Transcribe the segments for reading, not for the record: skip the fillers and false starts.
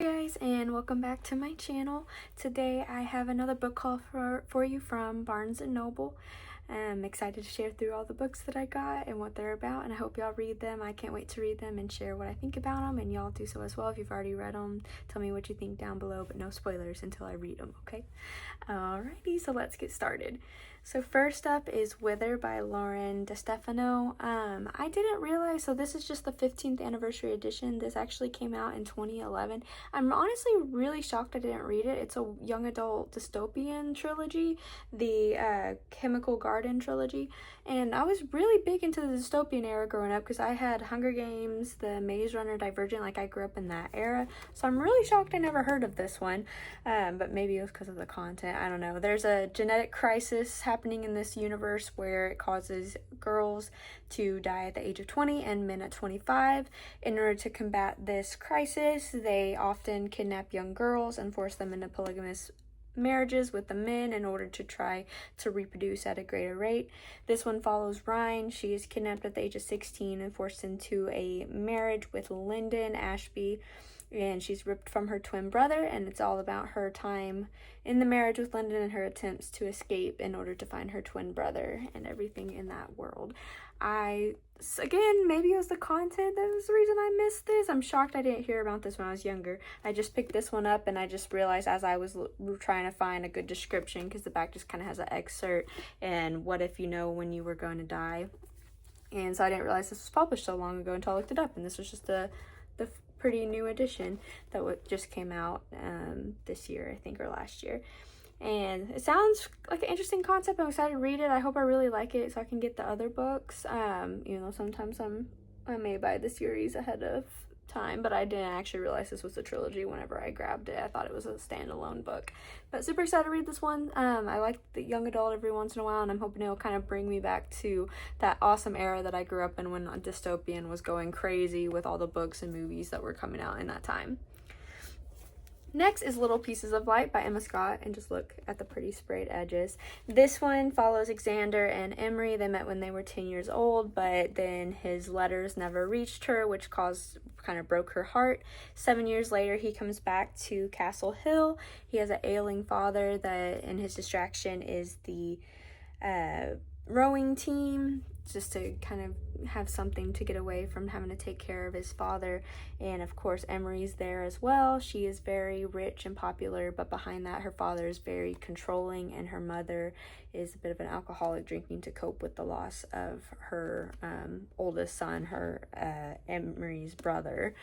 Hey guys, and welcome back to my channel. Today I have another book haul for you from Barnes & Noble. I'm excited to share through all the books that I got and what they're about, and I hope y'all read them. I can't wait to read them and share what I think about them, and y'all do so as well. If you've already read them, tell me what you think down below, but no spoilers until I read them, okay? Alrighty, so let's get started. So first up is Wither by Lauren DeStefano. I didn't realize, so this is just the 15th anniversary edition. This actually came out in 2011. I'm honestly really shocked I didn't read it. It's a young adult dystopian trilogy, the Chemical Garden trilogy, and I was really big into the dystopian era growing up because I had Hunger Games, the Maze Runner, Divergent, like I grew up in that era, so I'm really shocked I never heard of this one, but maybe it was because of the content, I don't know. There's a genetic crisis happening in this universe where it causes girls to die at the age of 20 and men at 25. In order to combat this crisis, they often kidnap young girls and force them into polygamous marriages with the men in order to try to reproduce at a greater rate. This one follows Ryan. She is kidnapped at the age of 16 and forced into a marriage with Lyndon Ashby, and she's ripped from her twin brother, and it's all about her time in the marriage with Lyndon and her attempts to escape in order to find her twin brother and everything in that world. Again, maybe it was the content that was the reason I missed this. I'm shocked I didn't hear about this when I was younger. I just picked this one up and I just realized as I was trying to find a good description, because the back just kind of has an excerpt and what if you know when you were going to die. And so I didn't realize this was published so long ago until I looked it up, and this was just the pretty new edition that just came out this year, I think, or last year. And it sounds like an interesting concept. I'm excited to read it. I hope I really like it so I can get the other books. Even though sometimes I may buy the series ahead of time, but I didn't actually realize this was a trilogy whenever I grabbed it. I thought it was a standalone book, but super excited to read this one. I like the young adult every once in a while, and I'm hoping it'll kind of bring me back to that awesome era that I grew up in when dystopian was going crazy with all the books and movies that were coming out in that time. Next is Little Pieces of Light by Emma Scott, and just look at the pretty sprayed edges. This one follows Xander and Emery. They met when they were 10 years old, but then his letters never reached her, which kind of broke her heart. 7 years later, he comes back to Castle Hill. He has an ailing father and his distraction is the rowing team, just to kind of have something to get away from having to take care of his father. And of course Emery's there as well. She is very rich and popular, but behind that her father is very controlling, and her mother is a bit of an alcoholic, drinking to cope with the loss of her oldest son, Emery's brother.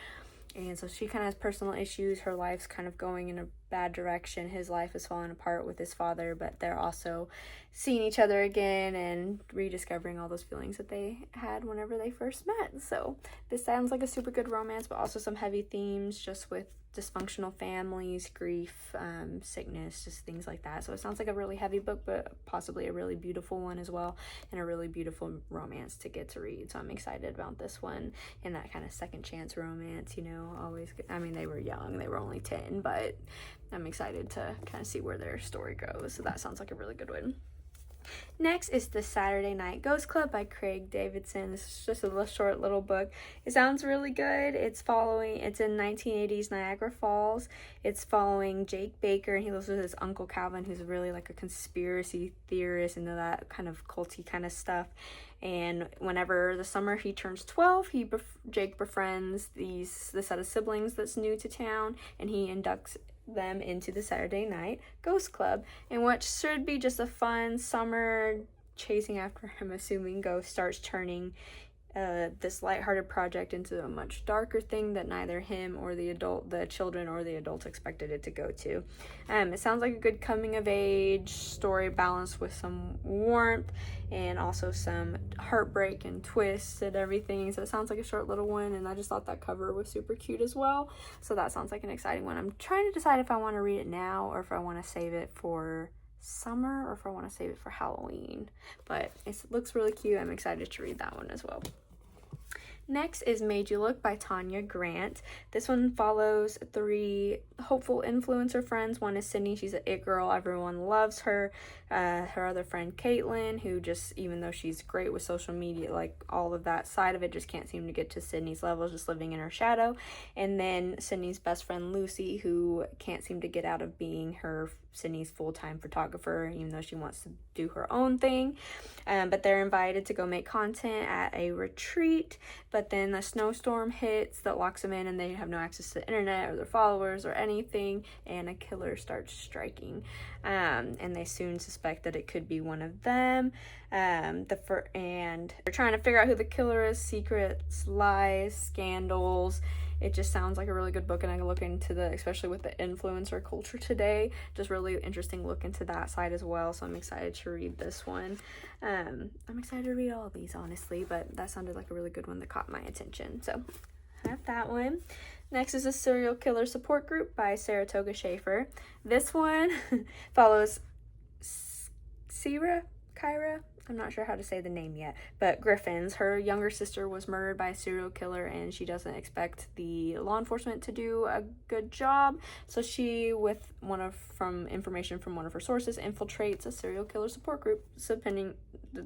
And so she kind of has personal issues. Her life's kind of going in a bad direction. His life is falling apart with his father, but they're also seeing each other again and rediscovering all those feelings that they had whenever they first met. So this sounds like a super good romance, but also some heavy themes just with dysfunctional families, grief, sickness, just things like that. So it sounds like a really heavy book, but possibly a really beautiful one as well, and a really beautiful romance to get to read. So I'm excited about this one, and that kind of second chance romance, you know, always good. I mean, they were young, they were only 10, but I'm excited to kind of see where their story goes. So that sounds like a really good one. Next is The Saturday Night Ghost Club by Craig Davidson. This is just a short little book. It sounds really good. It's in 1980s Niagara Falls. It's following Jake Baker, and he lives with his uncle Calvin, who's really like a conspiracy theorist into that kind of culty kind of stuff. And whenever the summer he turns 12, Jake befriends the set of siblings that's new to town, and he inducts them into the Saturday Night Ghost Club, in which should be just a fun summer chasing after him assuming ghosts starts turning this lighthearted project into a much darker thing that neither him or the children or the adults expected it to go to. It sounds like a good coming of age story balanced with some warmth and also some heartbreak and twists and everything. So it sounds like a short little one, and I just thought that cover was super cute as well. So that sounds like an exciting one. I'm trying to decide if I want to read it now or if I want to save it for summer or if I want to save it for Halloween, but it looks really cute. I'm excited to read that one as well. Next is Made You Look by Tanya Grant. This one follows 3 hopeful influencer friends. One is Sydney. She's an it girl. Everyone loves her. Her other friend, Caitlin, who just, even though she's great with social media, like all of that side of it, just can't seem to get to Sydney's level, just living in her shadow. And then Sydney's best friend, Lucy, who can't seem to get out of being Sydney's full-time photographer, even though she wants to do her own thing. But they're invited to go make content at a retreat, but then a snowstorm hits that locks them in, and they have no access to the internet or their followers or anything, and a killer starts striking. And they soon suspect that it could be one of them. And they're trying to figure out who the killer is, secrets, lies, scandals. It just sounds like a really good book, and I can look into especially with the influencer culture today, just really interesting look into that side as well. So I'm excited to read this one. I'm excited to read all of these, honestly, but that sounded like a really good one that caught my attention. So I have that one. Next is a Serial Killer Support Group by Saratoga Schaefer. This one follows Kyra, I'm not sure how to say the name yet, but Griffins. Her younger sister was murdered by a serial killer, and she doesn't expect the law enforcement to do a good job. So she, with from information from one of her sources, infiltrates a serial killer support group,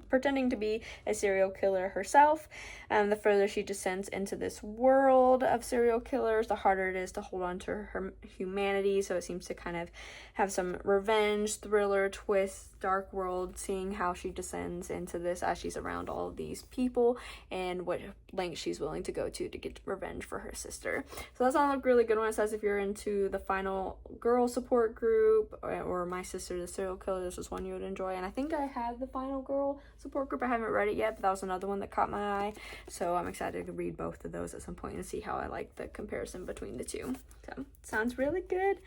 pretending to be a serial killer herself. The further she descends into this world of serial killers, the harder it is to hold on to her humanity. So it seems to kind of have some revenge, thriller, twist, dark world, seeing how she descends into this as she's around all of these people and what lengths she's willing to go to get revenge for her sister. So that sounds like a really good one. It says if you're into the Final Girl support group or My Sister the Serial Killer, this is one you would enjoy. And I think I have the Final Girl support group. I haven't read it yet, but that was another one that caught my eye. So I'm excited to read both of those at some point and see how I like the comparison between the two. So sounds really good.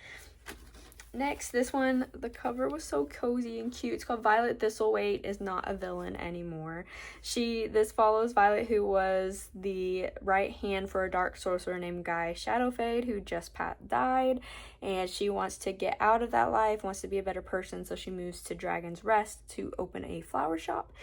Next, this one, the cover was so cozy and cute. It's called Violet Thistlethwaite is Not a Villain Anymore. This follows Violet, who was the right hand for a dark sorcerer named Guy Shadowfade, who just died, and she wants to get out of that life, wants to be a better person, so she moves to Dragon's Rest to open a flower shop.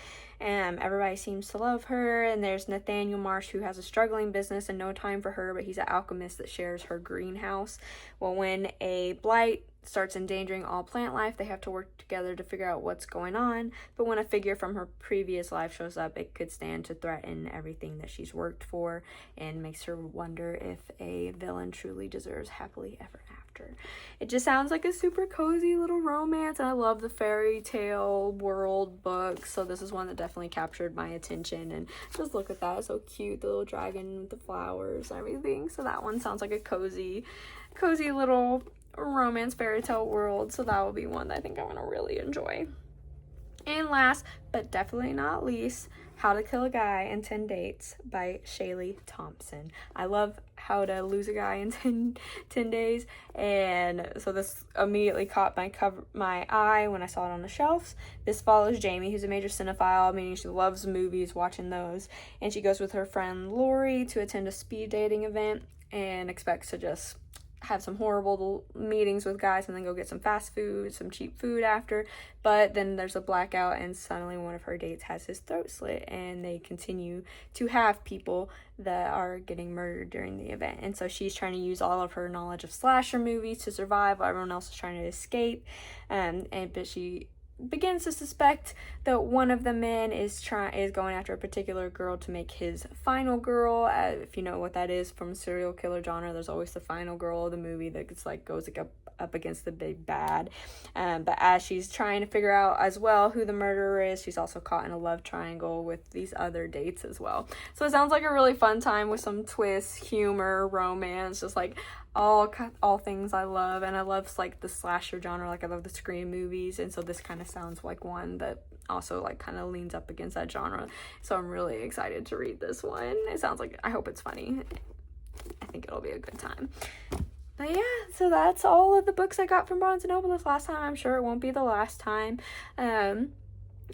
Everybody seems to love her, and there's Nathaniel Marsh, who has a struggling business and no time for her, but he's an alchemist that shares her greenhouse. Well, when a blight starts endangering all plant life, they have to work together to figure out what's going on. But when a figure from her previous life shows up, it could stand to threaten everything that she's worked for, and makes her wonder if a villain truly deserves happily ever after. It just sounds like a super cozy little romance, and I love the fairy tale world books, so this is one that definitely captured my attention. And just look at that, it's so cute, the little dragon with the flowers and everything. So that one sounds like a cozy little romance fairy tale world, so that will be one that I think I'm gonna really enjoy. And last but definitely not least, How to Kill a Guy in 10 Dates by Shaylee Thompson. I love How to Lose a Guy in 10 Days, and so this immediately caught my eye when I saw it on the shelves. This follows Jamie, who's a major cinephile, meaning she loves movies, watching those, and she goes with her friend Lori to attend a speed dating event and expects to just have some horrible meetings with guys and then go get some fast food, some cheap food after. But then there's a blackout, and suddenly one of her dates has his throat slit, and they continue to have people that are getting murdered during the event. And so she's trying to use all of her knowledge of slasher movies to survive while everyone else is trying to escape. But she begins to suspect that one of the men is going after a particular girl to make his final girl. If you know what that is from serial killer genre, there's always the final girl of the movie that goes up against the big bad. But as she's trying to figure out as well who the murderer is, she's also caught in a love triangle with these other dates as well. So it sounds like a really fun time with some twists, humor, romance, just like all things I love. And I love like the slasher genre, like I love the Scream movies, and so this kind of sounds like one that also like kind of leans up against that genre. So I'm really excited to read this one. It sounds like, I hope it's funny. I think it'll be a good time. But yeah, so that's all of the books I got from Barnes & Noble this last time. I'm sure it won't be the last time.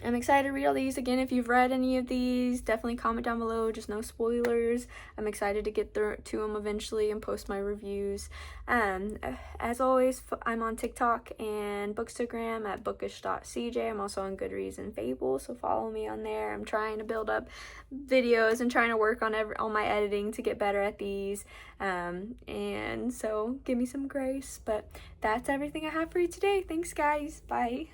I'm excited to read all these. Again, if you've read any of these, definitely comment down below, just no spoilers. I'm excited to get to them eventually and post my reviews. As always, I'm on TikTok and Bookstagram at bookish.cj. I'm also on Goodreads and Fable, so follow me on there. I'm trying to build up videos and trying to work on my editing to get better at these. And so give me some grace. But that's everything I have for you today. Thanks, guys. Bye.